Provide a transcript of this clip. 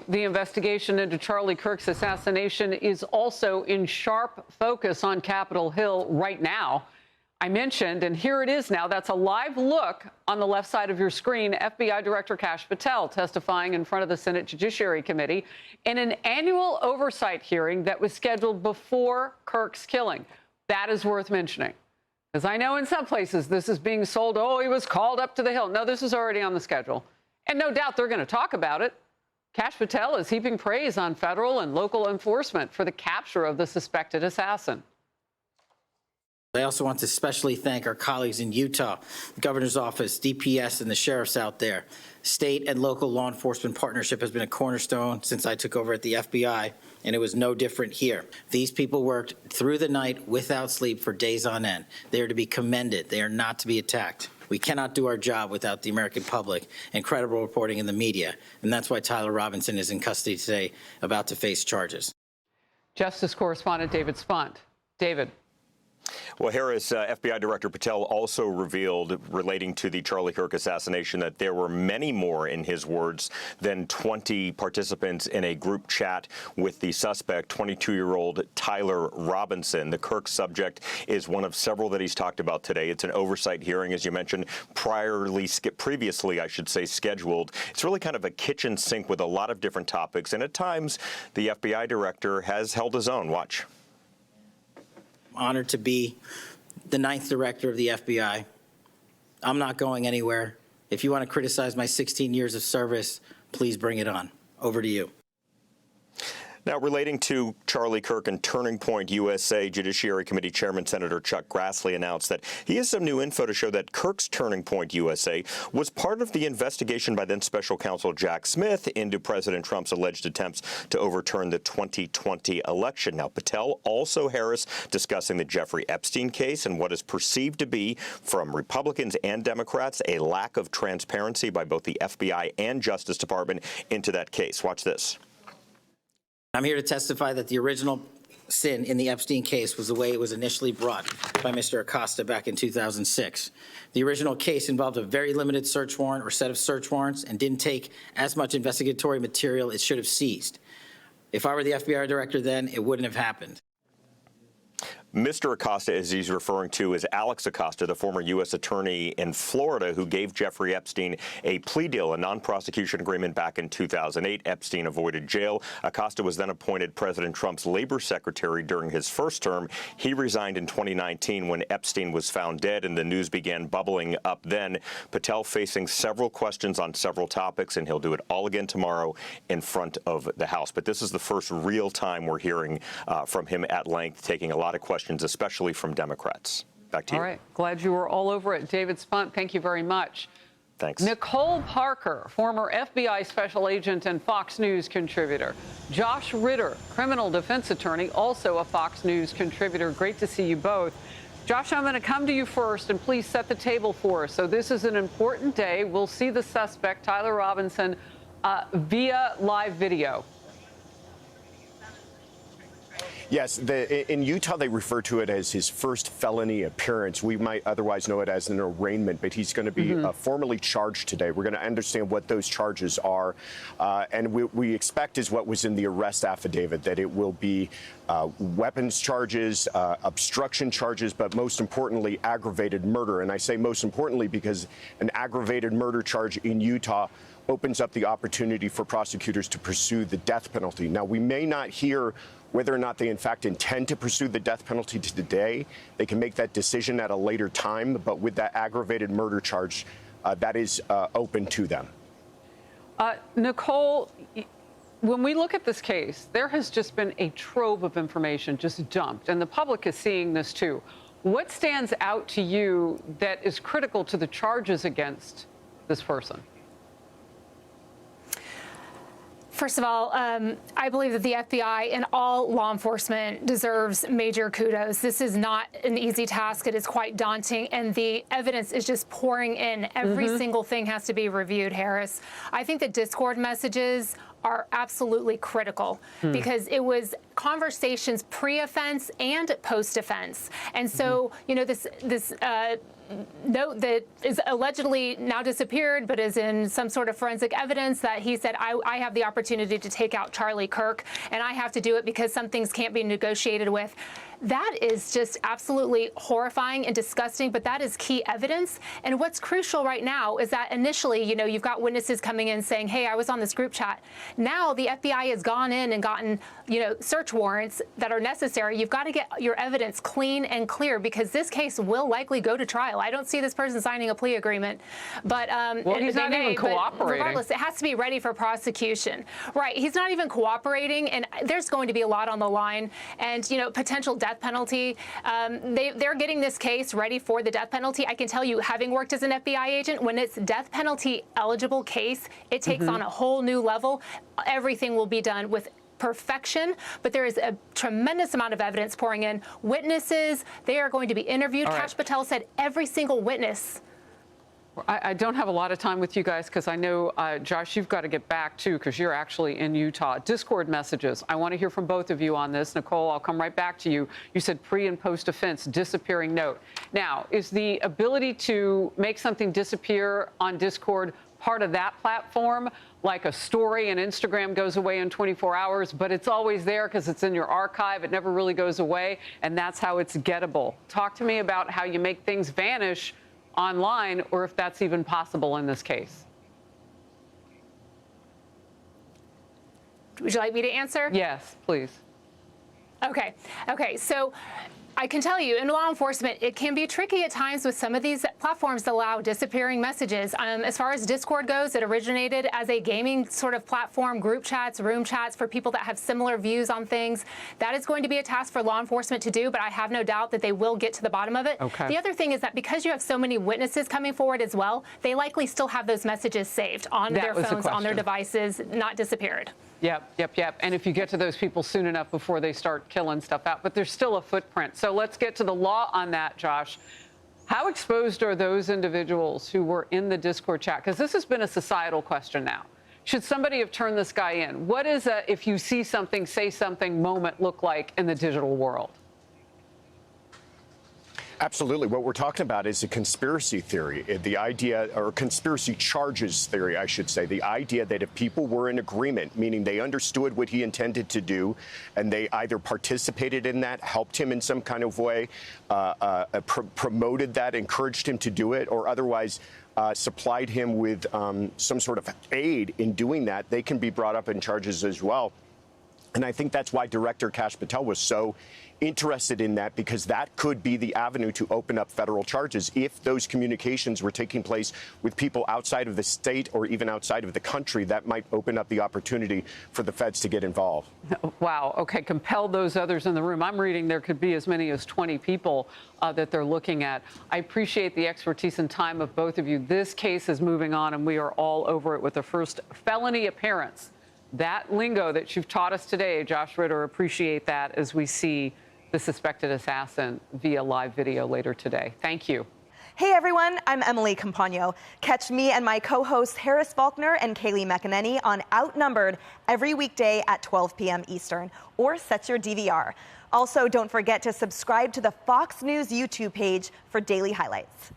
The investigation into Charlie Kirk's assassination is also in sharp focus on Capitol Hill right now. I mentioned, and here it is now, that's a live look on the left side of your screen, FBI Director Kash Patel testifying in front of the Senate Judiciary Committee in an annual oversight hearing that was scheduled before Kirk's killing. That is worth mentioning, because I know in some places this is being sold, oh, he was called up to the Hill. No, this is already on the schedule. And no doubt they're going to talk about it. Kash Patel is heaping praise on federal and local enforcement for the capture of the suspected assassin. I also want to especially thank our colleagues in Utah, the governor's office, DPS, and the sheriffs out there. State and local law enforcement partnership has been a cornerstone since I took over at the FBI, and it was no different here. These people worked through the night without sleep for days on end. They are to be commended. They are not to be attacked. We cannot do our job without the American public and credible reporting in the media, and that's why Tyler Robinson is in custody today, about to face charges. Justice correspondent David Spunt. David. Well, Harris, FBI Director Patel also revealed, relating to the Charlie Kirk assassination, that there were many more, in his words, than 20 participants in a group chat with the suspect, 22-year-old Tyler Robinson. The Kirk subject is one of several that he's talked about today. It's an oversight hearing, as you mentioned, previously, I should say, scheduled. It's really kind of a kitchen sink with a lot of different topics, and at times the FBI director has held his own. Watch. Honored to be the 9th director of the FBI. I'm not going anywhere. If you want to criticize my 16 years of service, please bring it on. Over to you. Now, relating to Charlie Kirk and Turning Point USA, Judiciary Committee Chairman Senator Chuck Grassley announced that he has some new info to show that Kirk's Turning Point USA was part of the investigation by then Special Counsel Jack Smith into President Trump's alleged attempts to overturn the 2020 election. Now, Patel also, Harris, discussing the Jeffrey Epstein case and what is perceived to be, from Republicans and Democrats, a lack of transparency by both the FBI and Justice Department into that case. Watch this. I'm here to testify that the original sin in the Epstein case was the way it was initially brought by Mr. Acosta back in 2006. The original case involved a very limited search warrant or set of search warrants and didn't take as much investigatory material it should have seized. If I were the FBI director then, it wouldn't have happened. Mr. Acosta, as he's referring to, is Alex Acosta, the former U.S. attorney in Florida who gave Jeffrey Epstein a plea deal, a non-prosecution agreement back in 2008. Epstein avoided jail. Acosta was then appointed President Trump's labor secretary during his first term. He resigned in 2019 when Epstein was found dead, and the news began bubbling up then. Patel facing several questions on several topics, and he'll do it all again tomorrow in front of the House. But this is the first real time we're hearing from him at length, taking a lot of questions, especially from Democrats. Back to you. All right. Glad you were all over it. David Spunt, thank you very much. Thanks. Nicole Parker, former FBI special agent and Fox News contributor. Josh Ritter, criminal defense attorney, also a Fox News contributor. Great to see you both. Josh, I'm going to come to you first, and please set the table for us. So this is an important day. We'll see the suspect, Tyler Robinson, via live video. Yes, in Utah, they refer to it as his first felony appearance. We might otherwise know it as an arraignment, but he's going to be formally charged today. We're going to understand what those charges are. And we expect is what was in the arrest affidavit, that it will be weapons charges, obstruction charges, but most importantly, aggravated murder. And I say most importantly because an aggravated murder charge in Utah opens up the opportunity for prosecutors to pursue the death penalty. Now, we may not hear whether or not they in fact intend to pursue the death penalty today. They can make that decision at a later time, but with that aggravated murder charge, that is open to them. Nicole, when we look at this case, there has just been a trove of information just dumped, and the public is seeing this too. What stands out to you that is critical to the charges against this person? First of all, I believe that the FBI and all law enforcement deserves major kudos. This is not an easy task. It is quite daunting, and the evidence is just pouring in. Every single thing has to be reviewed, Harris. I think that Discord messages are absolutely critical because it was conversations pre-offense and post-offense. And so, you know, this note that is allegedly now disappeared, but is in some sort of forensic evidence that he said, I have the opportunity to take out Charlie Kirk, and I have to do it because some things can't be negotiated with. That is just absolutely horrifying and disgusting, but that is key evidence. And what's crucial right now is that initially, you know, you've got witnesses coming in saying, hey, I was on this group chat. Now the FBI has gone in and gotten, you know, search warrants that are necessary. You've got to get your evidence clean and clear because this case will likely go to trial. I don't see this person signing a plea agreement, but well, he's not even cooperating. Regardless, it has to be ready for prosecution. Right. He's not even cooperating, and there's going to be a lot on the line, and, you know, potential death penalty. They're getting this case ready for the death penalty. I can tell you, having worked as an FBI agent, when it's death penalty eligible case, it takes on a whole new level. Everything will be done with perfection, but there is a tremendous amount of evidence pouring in. Witnesses, they are going to be interviewed. All right. Kash Patel said every single witness. I don't have a lot of time with you guys because I know, Josh, you've got to get back, too, because you're actually in Utah. Discord messages. I want to hear from both of you on this. Nicole, I'll come right back to you. You said pre- and post-offense, disappearing note. Now, is the ability to make something disappear on Discord part of that platform, like a story and Instagram goes away in 24 hours, but it's always there because it's in your archive. It never really goes away, and that's how it's gettable. Talk to me about how you make things vanish online, or if that's even possible in this case. Would you like me to answer? Yes, please. Okay. So I can tell you, in law enforcement, it can be tricky at times with some of these platforms that allow disappearing messages. As far as Discord goes, it originated as a gaming sort of platform, group chats, room chats for people that have similar views on things. That is going to be a task for law enforcement to do, but I have no doubt that they will get to the bottom of it. Okay. The other thing is that because you have so many witnesses coming forward as well, they likely still have those messages saved on their phones, on their devices, not disappeared. Yep. And if you get to those people soon enough before they start killing stuff out, but there's still a footprint. So let's get to the law on that, Josh. How exposed are those individuals who were in the Discord chat? Because this has been a societal question now. Should somebody have turned this guy in? What is a if you see something, say something moment look like in the digital world? Absolutely. What we're talking about is a conspiracy theory, the idea, or conspiracy charges theory, I should say, the idea that if people were in agreement, meaning they understood what he intended to do, and they either participated in that, helped him in some kind of way, promoted that, encouraged him to do it, or otherwise supplied him with some sort of aid in doing that, they can be brought up in charges as well. And I think that's why Director Kash Patel was so interested in that, because that could be the avenue to open up federal charges if those communications were taking place with people outside of the state or even outside of the country. That might open up the opportunity for the feds to get involved. Wow. Okay. Compel those others in the room. I'm reading there could be as many as 20 people that they're looking at. I appreciate the expertise and time of both of you. This case is moving on, and we are all over it with the first felony appearance. That lingo that you've taught us today, Josh Ritter, appreciate that as we see the suspected assassin via live video later today. Thank you. Hey everyone, I'm Emily Campagno. Catch me and my co-hosts Harris Faulkner and Kaylee McEnany on Outnumbered every weekday at 12 p.m. Eastern, or set your DVR. Also, don't forget to subscribe to the Fox News YouTube page for daily highlights.